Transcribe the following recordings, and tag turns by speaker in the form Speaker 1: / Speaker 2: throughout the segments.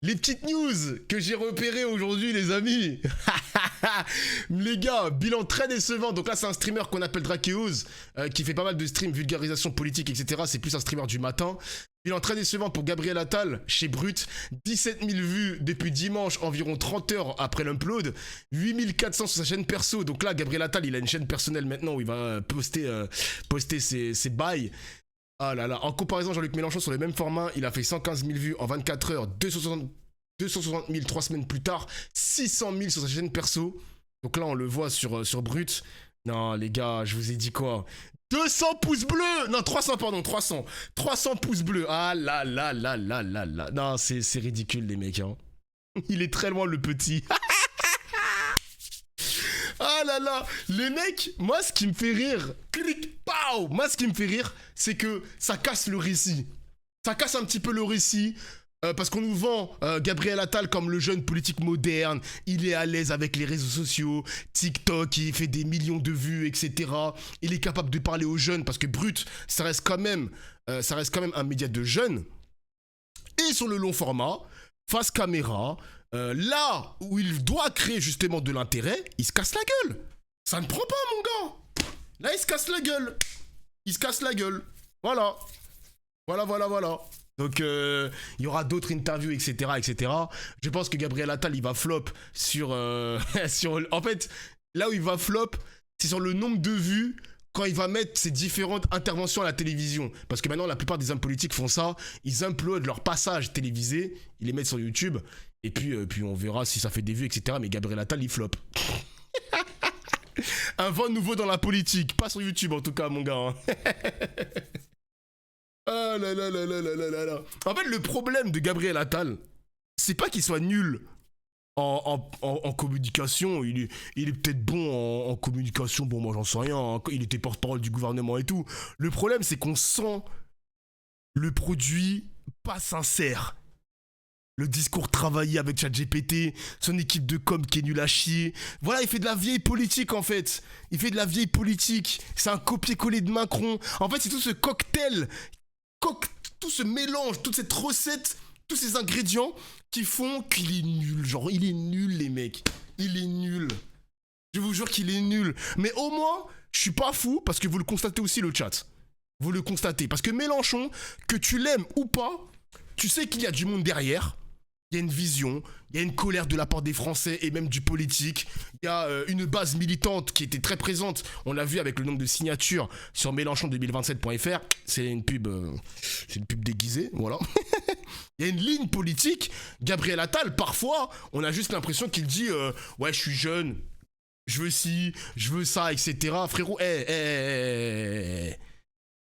Speaker 1: Les petites news que j'ai repérées aujourd'hui, les amis. Les gars, bilan très décevant. Donc là, c'est un streamer qu'on appelle Drakeos, qui fait pas mal de streams, vulgarisation politique, etc. C'est plus un streamer du matin. Bilan très décevant pour Gabriel Attal, chez Brut. 17 000 vues depuis dimanche, environ 30 heures après l'upload. 8 400 sur sa chaîne perso. Donc là, Gabriel Attal, il a une chaîne personnelle maintenant où il va poster ses bails. Ah là là, en comparaison, Jean-Luc Mélenchon sur le même format, il a fait 115 000 vues en 24 heures, 260 000 3 semaines plus tard, 600 000 sur sa chaîne perso. Donc là, on le voit sur Brut. Non, les gars, je vous ai dit quoi? 200 pouces bleus. Non, 300, pardon, 300. 300 pouces bleus. Ah là là là là là là. Non, c'est ridicule, les mecs. Hein. Il est très loin, le petit. Ah là là, les mecs, moi ce qui me fait rire, clic, pow, moi ce qui me fait rire, c'est que ça casse le récit. Ça casse un petit peu le récit. Parce qu'on nous vend Gabriel Attal comme le jeune politique moderne, il est à l'aise avec les réseaux sociaux, TikTok, il fait des millions de vues, etc. Il est capable de parler aux jeunes parce que Brut, ça reste quand même un média de jeunes. Et sur le long format, face caméra, là où il doit créer justement de l'intérêt, il se casse la gueule. Ça ne prend pas, mon gars. Là, il se casse la gueule. Il se casse la gueule. Voilà. Voilà. Donc, il y aura d'autres interviews, etc., etc. Je pense que Gabriel Attal, il va flop sur... En fait, là où il va flop, c'est sur le nombre de vues quand il va mettre ses différentes interventions à la télévision. Parce que maintenant, la plupart des hommes politiques font ça. Ils uploadent leurs passages télévisés, ils les mettent sur YouTube, et puis on verra si ça fait des vues, etc. Mais Gabriel Attal, il flop. Un vent nouveau dans la politique. Pas sur YouTube, en tout cas, mon gars. Hein. Ah là là là là là là là. En fait, le problème de Gabriel Attal, c'est pas qu'il soit nul en communication. Il est peut-être bon en communication, bon, moi j'en sais rien. Hein. Il était porte-parole du gouvernement et tout. Le problème, c'est qu'on sent le produit pas sincère. Le discours travaillé avec ChatGPT, son équipe de com qui est nulle à chier. Voilà, il fait de la vieille politique en fait. Il fait de la vieille politique. C'est un copier-coller de Macron. En fait, c'est tout ce cocktail, tout ce mélange, toute cette recette, tous ces ingrédients qui font qu'il est nul. Genre, il est nul, les mecs. Il est nul. Je vous jure qu'il est nul. Mais au moins, je suis pas fou parce que vous le constatez aussi, le chat. Vous le constatez. Parce que Mélenchon, que tu l'aimes ou pas, tu sais qu'il y a du monde derrière. Il y a une vision, il y a une colère de la part des Français et même du politique. Il y a une base militante qui était très présente. On l'a vu avec le nombre de signatures sur Mélenchon2027.fr. C'est une pub déguisée, voilà. Il y a une ligne politique. Gabriel Attal, parfois, on a juste l'impression qu'il dit ouais, je suis jeune, je veux ci, je veux ça, etc. Frérot,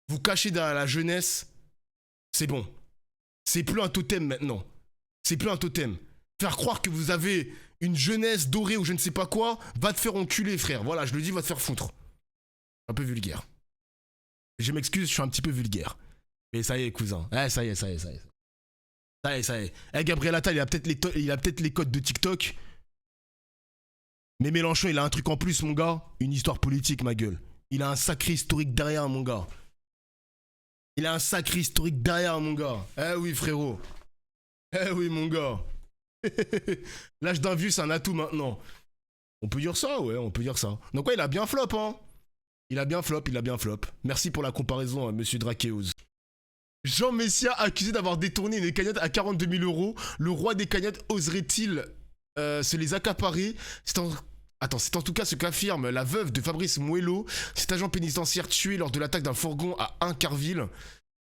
Speaker 1: vous cachez derrière la jeunesse, c'est bon. C'est plus un totem maintenant. C'est plus un totem. Faire croire que vous avez une jeunesse dorée ou je ne sais pas quoi, va te faire enculer, frère. Voilà, je le dis, va te faire foutre. Un peu vulgaire. Je m'excuse, je suis un petit peu vulgaire. Mais ça y est, cousin. Ça y est. Gabriel Attal, il a peut-être les codes de TikTok. Mais Mélenchon, il a un truc en plus, mon gars. Une histoire politique, ma gueule. Il a un sacré historique derrière, mon gars. Eh oui, frérot. Eh oui, mon gars. L'âge d'un vieux, c'est un atout maintenant. On peut dire ça, ouais, on peut dire ça. Donc ouais, il a bien flop, hein. Il a bien flop. Merci pour la comparaison, monsieur Drakeos. Jean Messia accusé d'avoir détourné une cagnotte à 42 000 €. Le roi des cagnottes oserait-il se les accaparer? C'est en tout cas ce qu'affirme la veuve de Fabrice Mouello, cet agent pénitentiaire tué lors de l'attaque d'un fourgon à Incarville.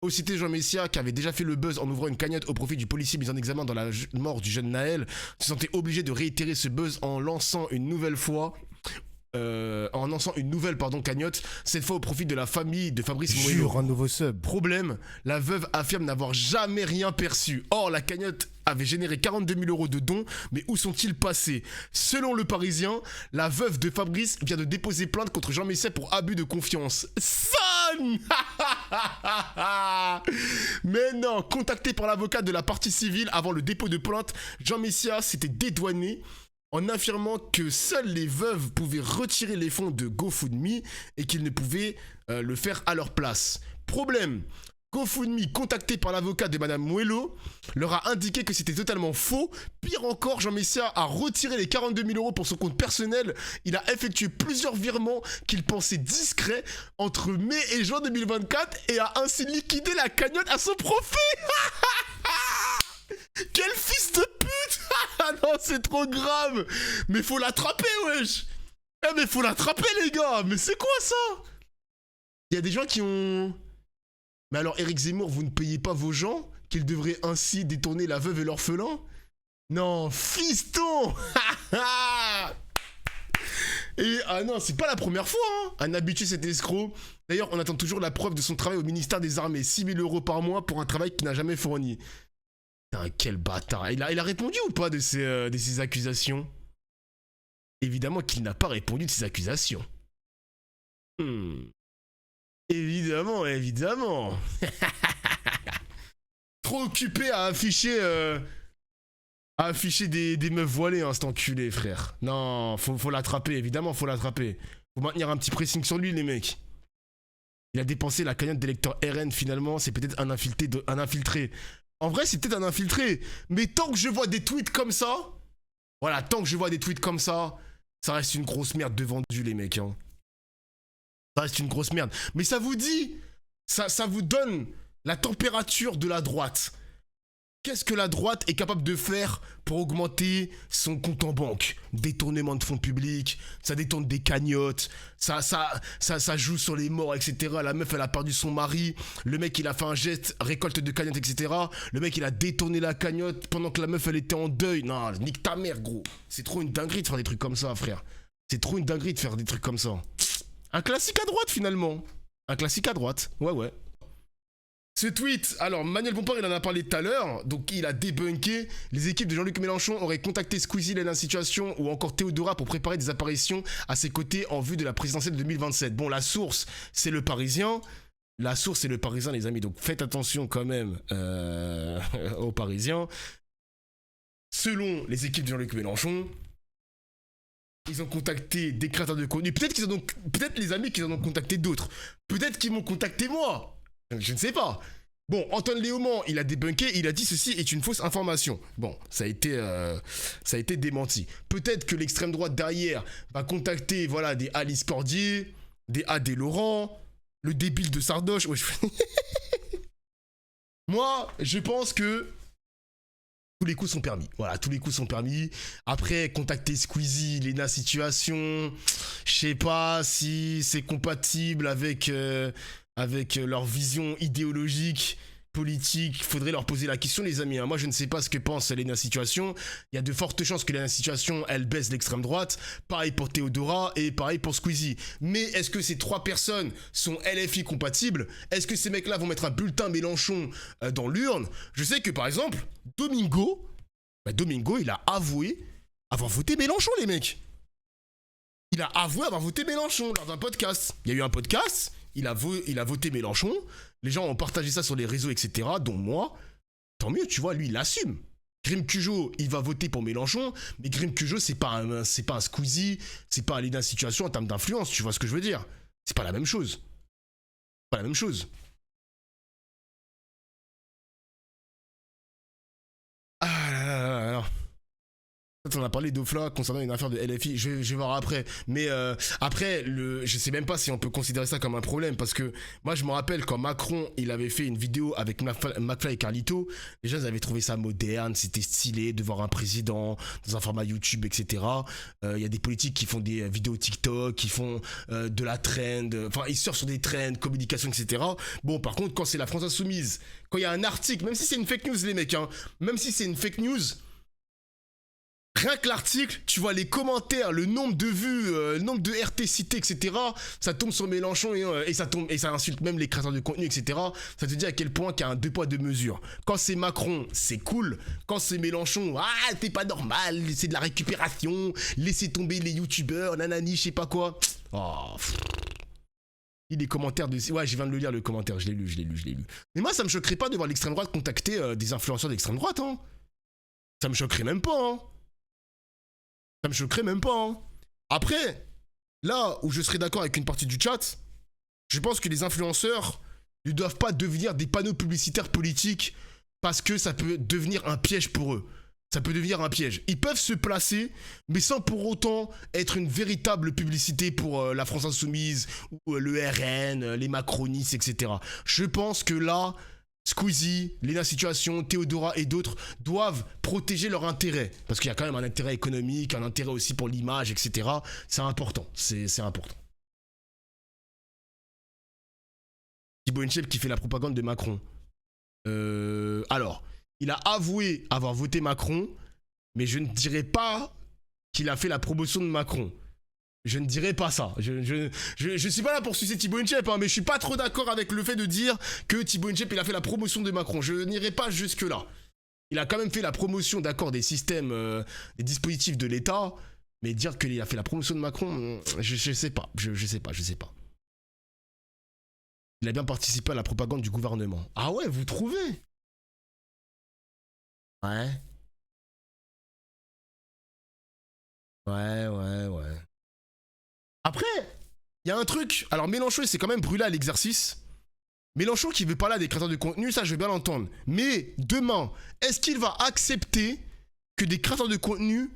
Speaker 1: Aussitôt, Jean Messia, qui avait déjà fait le buzz en ouvrant une cagnotte au profit du policier mis en examen dans la mort du jeune Naël, se sentait obligé de réitérer ce buzz en lançant une nouvelle cagnotte, cette fois au profit de la famille de Fabrice Mouello.
Speaker 2: Jure, un nouveau sub.
Speaker 1: Problème, la veuve affirme n'avoir jamais rien perçu. Or, la cagnotte avait généré 42 000 € de dons, mais où sont-ils passés? Selon le Parisien, la veuve de Fabrice vient de déposer plainte contre Jean Messia pour abus de confiance. Son Mais non, contacté par l'avocat de la partie civile avant le dépôt de plainte, Jean Messia s'était dédouané en affirmant que seules les veuves pouvaient retirer les fonds de GoFundMe et qu'ils ne pouvaient le faire à leur place. Problème, GoFundMe, contacté par l'avocat de Madame Muelo, leur a indiqué que c'était totalement faux. Pire encore, Jean Messia a retiré les 42 000 euros pour son compte personnel. Il a effectué plusieurs virements qu'il pensait discrets entre mai et juin 2024 et a ainsi liquidé la cagnotte à son profit. Quel fils de pute. Ah non, c'est trop grave. Mais faut l'attraper, wesh. Eh mais faut l'attraper, les gars. Mais c'est quoi ça? Il y a des gens qui ont... Mais alors, Éric Zemmour, vous ne payez pas vos gens qu'ils devraient ainsi détourner la veuve et l'orphelin? Non, fiston. Et ah non, c'est pas la première fois, hein. Un habitué, cet escroc. D'ailleurs, on attend toujours la preuve de son travail au ministère des Armées. 6 000 euros par mois pour un travail qu'il n'a jamais fourni. Putain, quel bâtard. Il a répondu ou pas de ces accusations? Évidemment qu'il n'a pas répondu de ces accusations. Évidemment, évidemment. Trop occupé à afficher des meufs voilées, hein, cet enculé, frère. Non, faut l'attraper, évidemment, faut l'attraper. Faut maintenir un petit pressing sur lui, les mecs. Il a dépensé la cagnotte d'électeur RN, finalement, c'est peut-être un infiltré. En vrai, c'est peut-être un infiltré. Mais tant que je vois des tweets comme ça, voilà, tant que je vois des tweets comme ça reste une grosse merde de vendu, les mecs, hein. Ça reste une grosse merde. Mais ça vous dit, ça vous donne la température de la droite. Qu'est-ce que la droite est capable de faire pour augmenter son compte en banque? Détournement de fonds publics, ça détourne des cagnottes, ça joue sur les morts, etc. La meuf, elle a perdu son mari, le mec, il a fait un geste, récolte de cagnottes, etc. Le mec, il a détourné la cagnotte pendant que la meuf, elle était en deuil. Non, nique ta mère, gros. C'est trop une dinguerie de faire des trucs comme ça, frère. C'est trop une dinguerie de faire des trucs comme ça. Un classique à droite, finalement. Un classique à droite. Ouais, ouais. Ce tweet, alors Manuel Bompard, il en a parlé tout à l'heure, donc il a débunké. Les équipes de Jean-Luc Mélenchon auraient contacté Squeezie, Léna Situation ou encore Théodora pour préparer des apparitions à ses côtés en vue de la présidentielle de 2027. Bon, la source, c'est le Parisien. La source, c'est le Parisien, les amis, donc faites attention quand même aux Parisiens. Selon les équipes de Jean-Luc Mélenchon, ils ont contacté des créateurs de contenu. Peut-être les amis qu'ils en ont contacté d'autres. Peut-être qu'ils m'ont contacté moi. Je ne sais pas. Bon, Antoine Léaumont, il a débunké, il a dit ceci est une fausse information. Bon, ça a été démenti. Peut-être que l'extrême droite derrière va contacter, voilà, des Alice Cordier, des A.D. Laurent, le débile de Sardoche. Ouais, moi, je pense que tous les coups sont permis. Voilà, tous les coups sont permis. Après, contacter Squeezie, Léna Situation, je sais pas si c'est compatible avec leur vision idéologique, politique. Faudrait leur poser la question, les amis. Moi, je ne sais pas ce que pense Léna Situation. Il y a de fortes chances que Léna Situation, elle baisse l'extrême droite. Pareil pour Théodora et pareil pour Squeezie. Mais est-ce que ces trois personnes sont LFI compatibles? Est-ce que ces mecs-là vont mettre un bulletin Mélenchon dans l'urne? Je sais que, par exemple, Domingo, il a avoué avoir voté Mélenchon, les mecs. Il a avoué avoir voté Mélenchon lors d'un podcast. Il y a eu un podcast... Il a voté Mélenchon, les gens ont partagé ça sur les réseaux, etc., dont moi. Tant mieux, tu vois, lui, il assume. Grim Cujo, il va voter pour Mélenchon, mais Grim Cujo, c'est pas un Squeezie, c'est pas un Léna Situation en termes d'influence, tu vois ce que je veux dire? C'est pas la même chose. Pas la même chose. Ah là là là là. On a parlé d'Ofla concernant une affaire de LFI, je vais voir après. Mais après, je sais même pas si on peut considérer ça comme un problème, parce que moi je me rappelle quand Macron il avait fait une vidéo avec McFly et Carlito, les gens ils avaient trouvé ça moderne, c'était stylé de voir un président dans un format YouTube, etc. Il y a des politiques qui font des vidéos TikTok, qui font de la trend, enfin ils surfent sur des trends, communication, etc. Bon, par contre, quand c'est la France Insoumise, quand il y a un article, même si c'est une fake news, les mecs, hein, même si c'est une fake news, rien que l'article, tu vois les commentaires, le nombre de vues, le nombre de RT cités, etc. Ça tombe sur Mélenchon et ça insulte même les créateurs de contenu, etc. Ça te dit à quel point qu'il y a un deux poids deux mesures. Quand c'est Macron, c'est cool. Quand c'est Mélenchon, ah t'es pas normal, c'est de la récupération, laissez tomber les youtubeurs, nanani, je sais pas quoi. Oh. Il des commentaires de... Ouais, je viens de le lire le commentaire, je l'ai lu. Mais moi ça me choquerait pas de voir l'extrême droite contacter des influenceurs d'extrême droite, hein. Ça me choquerait même pas, hein. Ça me choquerait même pas, hein. Après, là où je serais d'accord avec une partie du chat, je pense que les influenceurs, ne doivent pas devenir des panneaux publicitaires politiques parce que ça peut devenir un piège pour eux. Ça peut devenir un piège. Ils peuvent se placer, mais sans pour autant être une véritable publicité pour la France Insoumise, ou le RN, les macronistes, etc. Je pense que là, Squeezie, Léna Situation, Théodora et d'autres doivent protéger leur intérêt. Parce qu'il y a quand même un intérêt économique, un intérêt aussi pour l'image, etc. C'est important. C'est important. Thibaut Inchep qui fait la propagande de Macron. Alors, il a avoué avoir voté Macron, mais je ne dirais pas qu'il a fait la promotion de Macron. Je ne dirais pas ça. Je suis pas là pour sucer Thibaut Inchep, hein, mais je suis pas trop d'accord avec le fait de dire que Thibaut Inchep il a fait la promotion de Macron. Je n'irai pas jusque là. Il a quand même fait la promotion, d'accord, des systèmes, des dispositifs de l'État, mais dire qu'il a fait la promotion de Macron, je sais pas. Je sais pas. Il a bien participé à la propagande du gouvernement. Ah ouais, vous trouvez? Ouais. Ouais. Après, il y a un truc. Alors Mélenchon, il s'est quand même brûlé à l'exercice. Mélenchon qui veut parler à des créateurs de contenu, ça je veux bien l'entendre. Mais demain, est-ce qu'il va accepter que des créateurs de contenu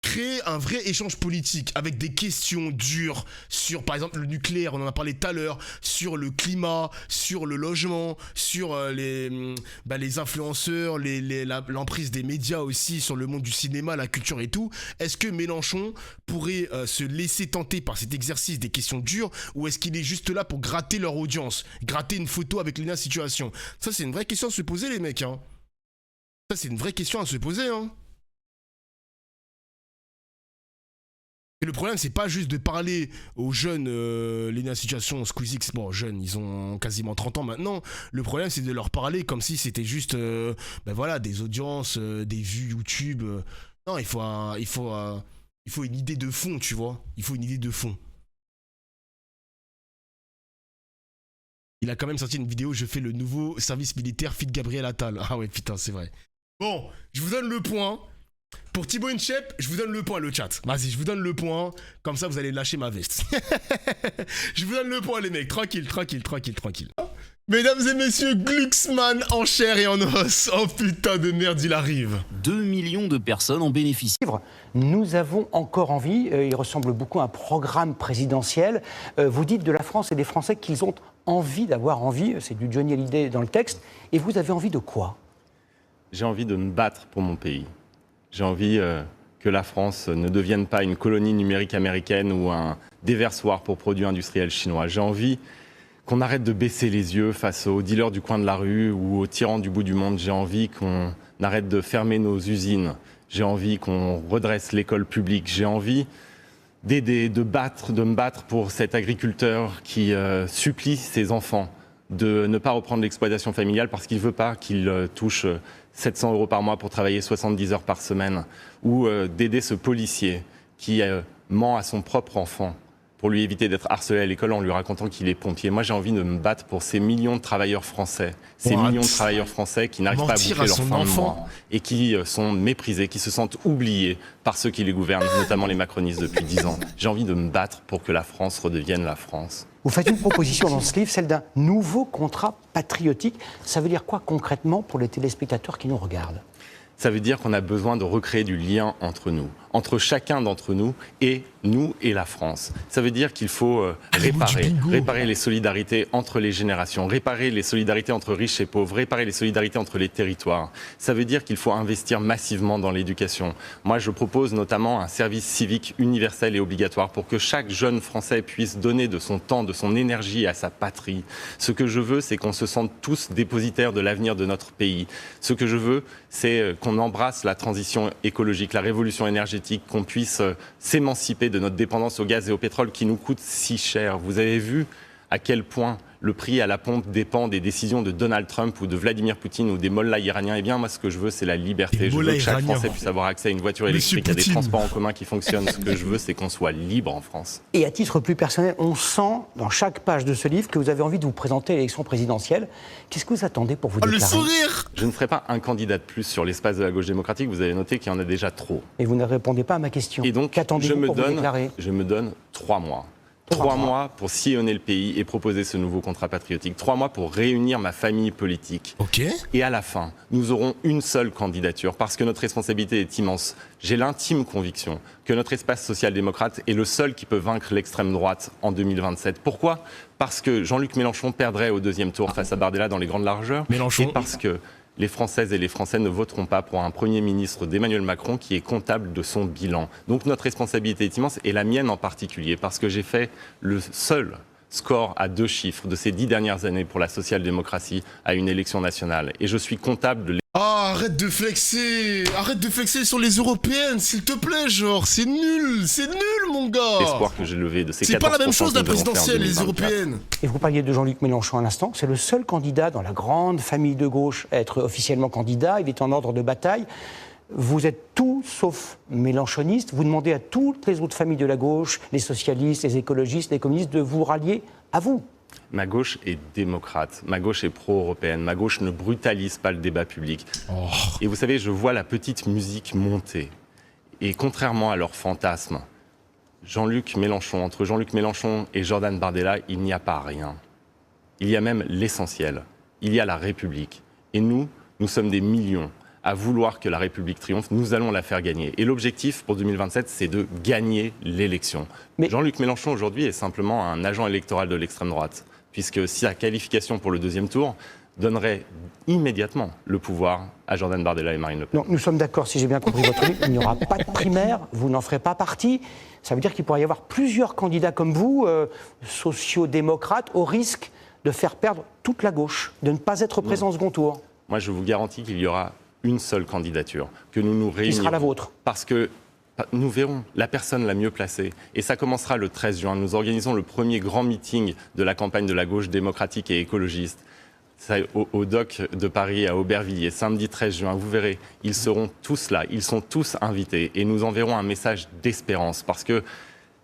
Speaker 1: créent un vrai échange politique avec des questions dures sur, par exemple, le nucléaire, on en a parlé tout à l'heure, sur le climat, sur le logement, sur les influenceurs, l'emprise des médias aussi, sur le monde du cinéma, la culture et tout. Est-ce que Mélenchon pourrait se laisser tenter par cet exercice des questions dures, ou est-ce qu'il est juste là pour gratter leur audience, gratter une photo avec Léna Situation? Ça, c'est une vraie question à se poser, les mecs, hein. Ça, c'est une vraie question à se poser, hein. Et le problème, c'est pas juste de parler aux jeunes, Léna Situation, Squeezie, bon, jeunes, ils ont quasiment 30 ans maintenant. Le problème, c'est de leur parler comme si c'était juste, voilà, des audiences, des vues YouTube. Non, il faut une idée de fond, tu vois. Il faut une idée de fond. Il a quand même sorti une vidéo, je fais le nouveau service militaire fit Gabriel Attal. Ah ouais, putain, c'est vrai. Bon, je vous donne le point. Pour Thibaut Inchep, je vous donne le point, le chat. Vas-y, je vous donne le point. Comme ça, vous allez lâcher ma veste. Je vous donne le point, les mecs. Tranquille. Mesdames et messieurs, Glucksmann en chair et en os. Oh putain de merde, il arrive.
Speaker 2: 2 millions de personnes en bénéficient.
Speaker 3: Nous avons encore envie, il ressemble beaucoup à un programme présidentiel. Vous dites de la France et des Français qu'ils ont envie d'avoir envie. C'est du Johnny Hallyday dans le texte. Et vous avez envie de quoi?
Speaker 4: J'ai envie de me battre pour mon pays. J'ai envie que la France ne devienne pas une colonie numérique américaine ou un déversoir pour produits industriels chinois. J'ai envie qu'on arrête de baisser les yeux face aux dealers du coin de la rue ou aux tyrans du bout du monde. J'ai envie qu'on arrête de fermer nos usines. J'ai envie qu'on redresse l'école publique. J'ai envie d'aider, de me battre pour cet agriculteur qui supplie ses enfants de ne pas reprendre l'exploitation familiale parce qu'il ne veut pas qu'il touche 700 € par mois pour travailler 70 heures par semaine, ou d'aider ce policier qui ment à son propre enfant pour lui éviter d'être harcelé à l'école en lui racontant qu'il est pompier. Moi, j'ai envie de me battre pour ces millions de travailleurs français, qui n'arrivent pas à boucler leur fin de mois et qui sont méprisés, qui se sentent oubliés par ceux qui les gouvernent, notamment les macronistes depuis 10 ans. J'ai envie de me battre pour que la France redevienne la France.
Speaker 3: Vous faites une proposition dans ce livre, celle d'un nouveau contrat patriotique. Ça veut dire quoi concrètement pour les téléspectateurs qui nous regardent?
Speaker 4: Ça veut dire qu'on a besoin de recréer du lien entre nous, entre chacun d'entre nous et la France. Ça veut dire qu'il faut réparer les solidarités entre les générations, réparer les solidarités entre riches et pauvres, réparer les solidarités entre les territoires. Ça veut dire qu'il faut investir massivement dans l'éducation. Moi, je propose notamment un service civique universel et obligatoire pour que chaque jeune Français puisse donner de son temps, de son énergie à sa patrie. Ce que je veux, c'est qu'on se sente tous dépositaires de l'avenir de notre pays. Ce que je veux, c'est qu'on embrasse la transition écologique, la révolution énergétique, qu'on puisse s'émanciper de notre dépendance au gaz et au pétrole qui nous coûte si cher. Vous avez vu à quel point le prix à la pompe dépend des décisions de Donald Trump ou de Vladimir Poutine ou des mollahs iraniens. Eh bien, moi, ce que je veux, c'est la liberté. Je veux que chaque Français puisse avoir accès à une voiture électrique, à des transports en commun qui fonctionnent. Ce que je veux, c'est qu'on soit libre en France.
Speaker 3: Et à titre plus personnel, on sent dans chaque page de ce livre que vous avez envie de vous présenter à l'élection présidentielle. Qu'est-ce que vous attendez pour vous déclarer?
Speaker 1: Le sourire!
Speaker 4: Je ne ferai pas un candidat de plus sur l'espace de la gauche démocratique. Vous avez noté qu'il y en a déjà trop.
Speaker 3: Et vous ne répondez pas à ma question.
Speaker 4: Et donc,
Speaker 3: qu'attendez-vous pour vous déclarer?
Speaker 4: je me donne 3 mois. 3 mois pour sillonner le pays et proposer ce nouveau contrat patriotique. 3 mois pour réunir ma famille politique.
Speaker 1: Ok.
Speaker 4: Et à la fin, nous aurons une seule candidature parce que notre responsabilité est immense. J'ai l'intime conviction que notre espace social-démocrate est le seul qui peut vaincre l'extrême droite en 2027. Pourquoi ? Parce que Jean-Luc Mélenchon perdrait au deuxième tour face à Bardella dans les grandes largeurs.
Speaker 1: Mélenchon.
Speaker 4: Et parce que les Françaises et les Français ne voteront pas pour un Premier ministre d'Emmanuel Macron qui est comptable de son bilan. Donc notre responsabilité est immense, et la mienne en particulier, parce que j'ai fait le seul score à 2 chiffres de ces 10 dernières années pour la social-démocratie à une élection nationale. Et je suis comptable de
Speaker 1: Ah, arrête de flexer sur les européennes, s'il te plaît, genre, c'est nul, mon gars.
Speaker 4: l'espoir que j'ai levé de ces 14%.
Speaker 1: C'est pas la même chose,
Speaker 4: que
Speaker 1: la
Speaker 4: nous avons fait en
Speaker 1: présidentielle, les
Speaker 4: 2024.
Speaker 1: européennes.
Speaker 3: Et vous parliez de Jean-Luc Mélenchon à l'instant. C'est le seul candidat dans la grande famille de gauche à être officiellement candidat. Il est en ordre de bataille. Vous êtes tout sauf mélenchoniste. Vous demandez à toutes les autres familles de la gauche, les socialistes, les écologistes, les communistes, de vous rallier à vous.
Speaker 4: Ma gauche est démocrate, ma gauche est pro-européenne, ma gauche ne brutalise pas le débat public.
Speaker 1: Oh.
Speaker 4: Et vous savez, je vois la petite musique monter. Et contrairement à leurs fantasmes, entre Jean-Luc Mélenchon et Jordan Bardella, il n'y a pas rien. Il y a même l'essentiel. Il y a la République. Et nous sommes des millions à vouloir que la République triomphe. Nous allons la faire gagner. Et l'objectif pour 2027, c'est de gagner l'élection.
Speaker 3: Mais
Speaker 4: Jean-Luc Mélenchon, aujourd'hui, est simplement un agent électoral de l'extrême droite. Puisque sa qualification pour le deuxième tour donnerait immédiatement le pouvoir à Jordan Bardella et Marine Le Pen.
Speaker 3: Non, nous sommes d'accord, si j'ai bien compris votre livre, il n'y aura pas de primaire, vous n'en ferez pas partie. Ça veut dire qu'il pourrait y avoir plusieurs candidats comme vous, sociaux-démocrates, au risque de faire perdre toute la gauche, de ne pas être présent au second tour.
Speaker 4: Moi, je vous garantis qu'il y aura une seule candidature, que nous nous réunirons.
Speaker 3: Qui sera la vôtre ?
Speaker 4: Parce que nous verrons la personne la mieux placée. Et ça commencera le 13 juin. Nous organisons le premier grand meeting de la campagne de la gauche démocratique et écologiste. Ça, au DOC de Paris, à Aubervilliers, samedi 13 juin. Vous verrez, ils seront tous là, ils sont tous invités. Et nous enverrons un message d'espérance. Parce que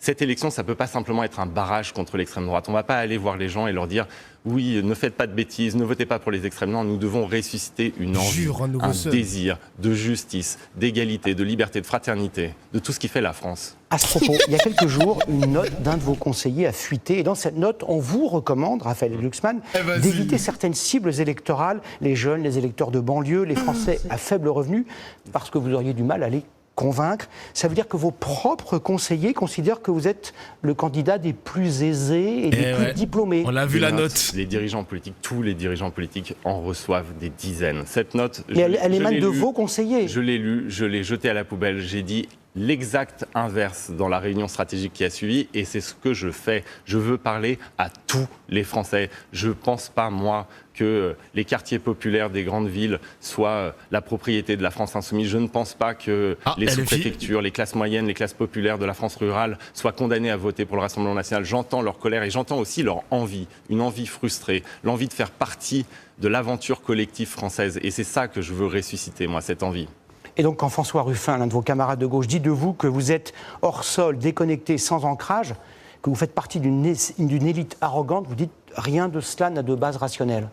Speaker 4: cette élection, ça ne peut pas simplement être un barrage contre l'extrême droite. On ne va pas aller voir les gens et leur dire « Oui, ne faites pas de bêtises, ne votez pas pour les extrêmes ». Non, nous devons ressusciter une envie, un désir de justice, d'égalité, de liberté, de fraternité, de tout ce qui fait la France.
Speaker 3: À ce propos, il y a quelques jours, une note d'un de vos conseillers a fuité. Et dans cette note, on vous recommande, Raphaël Glucksmann, d'éviter certaines cibles électorales, les jeunes, les électeurs de banlieue, les Français à faible revenu, parce que vous auriez du mal à les convaincre. Ça veut dire que vos propres conseillers considèrent que vous êtes le candidat des plus aisés et des plus diplômés.
Speaker 1: On a vu la note.
Speaker 4: Les dirigeants politiques, tous les dirigeants politiques en reçoivent des dizaines. Cette note,
Speaker 3: mais elle émane de vos conseillers.
Speaker 4: Je l'ai lue, je l'ai jetée à la poubelle. J'ai dit l'exact inverse dans la réunion stratégique qui a suivi, et c'est ce que je fais. Je veux parler à tous les Français. Je ne pense pas, moi, que les quartiers populaires des grandes villes soient la propriété de la France insoumise. Je ne pense pas que les sous-préfectures, les classes moyennes, les classes populaires de la France rurale soient condamnées à voter pour le Rassemblement national. J'entends leur colère et j'entends aussi leur envie, une envie frustrée, l'envie de faire partie de l'aventure collective française. Et c'est ça que je veux ressusciter, moi, cette envie.
Speaker 3: Et donc, quand François Ruffin, l'un de vos camarades de gauche, dit de vous que vous êtes hors sol, déconnecté, sans ancrage, que vous faites partie d'une élite arrogante, vous dites rien de cela n'a de base rationnelle.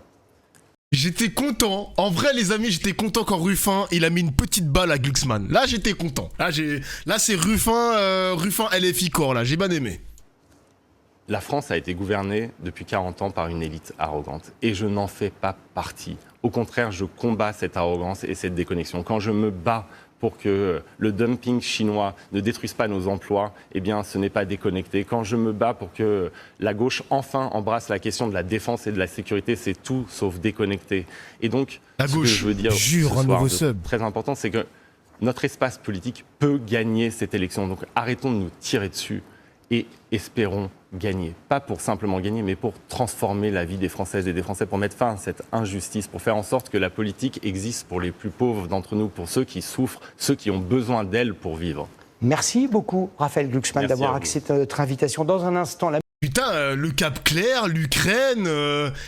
Speaker 1: J'étais content. En vrai, les amis, j'étais content quand Ruffin, il a mis une petite balle à Glucksmann. Là, j'étais content. Là, c'est Ruffin LFI Corps, là. J'ai bien aimé.
Speaker 4: La France a été gouvernée depuis 40 ans par une élite arrogante. Et je n'en fais pas partie. Au contraire, je combats cette arrogance et cette déconnexion. Quand je me bats pour que le dumping chinois ne détruise pas nos emplois, eh bien, ce n'est pas déconnecté. Quand je me bats pour que la gauche enfin embrasse la question de la défense et de la sécurité, c'est tout sauf déconnecté. Et donc,
Speaker 1: la gauche,
Speaker 4: ce que je veux dire
Speaker 1: jure,
Speaker 4: ce soir, très important, c'est que notre espace politique peut gagner cette élection. Donc, arrêtons de nous tirer dessus et espérons gagner. Pas pour simplement gagner, mais pour transformer la vie des Françaises et des Français, pour mettre fin à cette injustice, pour faire en sorte que la politique existe pour les plus pauvres d'entre nous, pour ceux qui souffrent, ceux qui ont besoin d'elle pour vivre.
Speaker 3: Merci beaucoup, Raphaël Glucksmann, d'avoir accepté notre invitation. Dans un instant,
Speaker 1: Putain, le Cap Clair, l'Ukraine,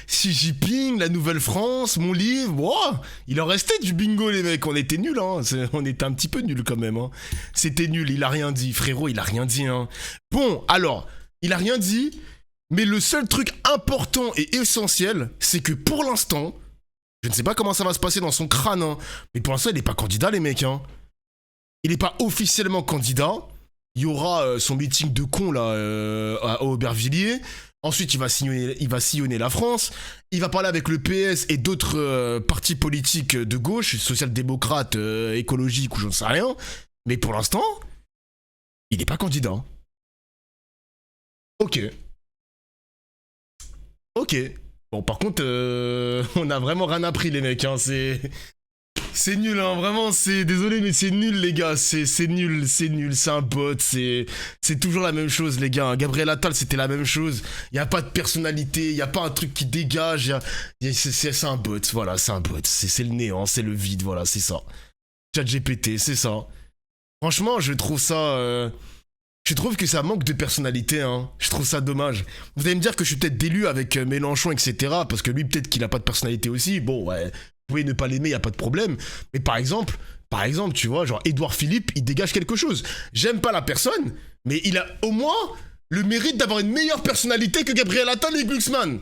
Speaker 1: Xi Jinping, la Nouvelle-France, mon livre, wow, il en restait du bingo les mecs, on était nuls, hein. On était un petit peu nuls quand même. Hein. C'était nul, il a rien dit, frérot, il a rien dit. Hein. Bon, alors, il a rien dit, mais le seul truc important et essentiel, c'est que pour l'instant, je ne sais pas comment ça va se passer dans son crâne, hein, mais pour l'instant, il n'est pas candidat les mecs. Hein. Il n'est pas officiellement candidat. il y aura son meeting de con là à Aubervilliers. Ensuite, il va sillonner la France. Il va parler avec le PS et d'autres partis politiques de gauche, social-démocrates, écologiques ou j'en sais rien. Mais pour l'instant, il n'est pas candidat. Ok. Bon, par contre, on a vraiment rien appris, les mecs. Hein. C'est nul, hein. Vraiment, désolé, mais c'est nul, les gars. C'est nul. C'est un bot. C'est toujours la même chose, les gars. Gabriel Attal, c'était la même chose. Il n'y a pas de personnalité. Il n'y a pas un truc qui dégage. C'est un bot. Voilà, c'est un bot. C'est le néant. C'est le vide. Voilà, c'est ça. ChatGPT, c'est ça. Franchement, je trouve ça... Je trouve que ça manque de personnalité, hein. Je trouve ça dommage. Vous allez me dire que je suis peut-être d'élu avec Mélenchon, etc. Parce que lui, peut-être qu'il a pas de personnalité aussi. Bon, ouais, vous pouvez ne pas l'aimer, y a pas de problème. Mais par exemple, tu vois, genre Édouard Philippe, il dégage quelque chose. J'aime pas la personne, mais il a au moins le mérite d'avoir une meilleure personnalité que Gabriel Attal et Glucksmann.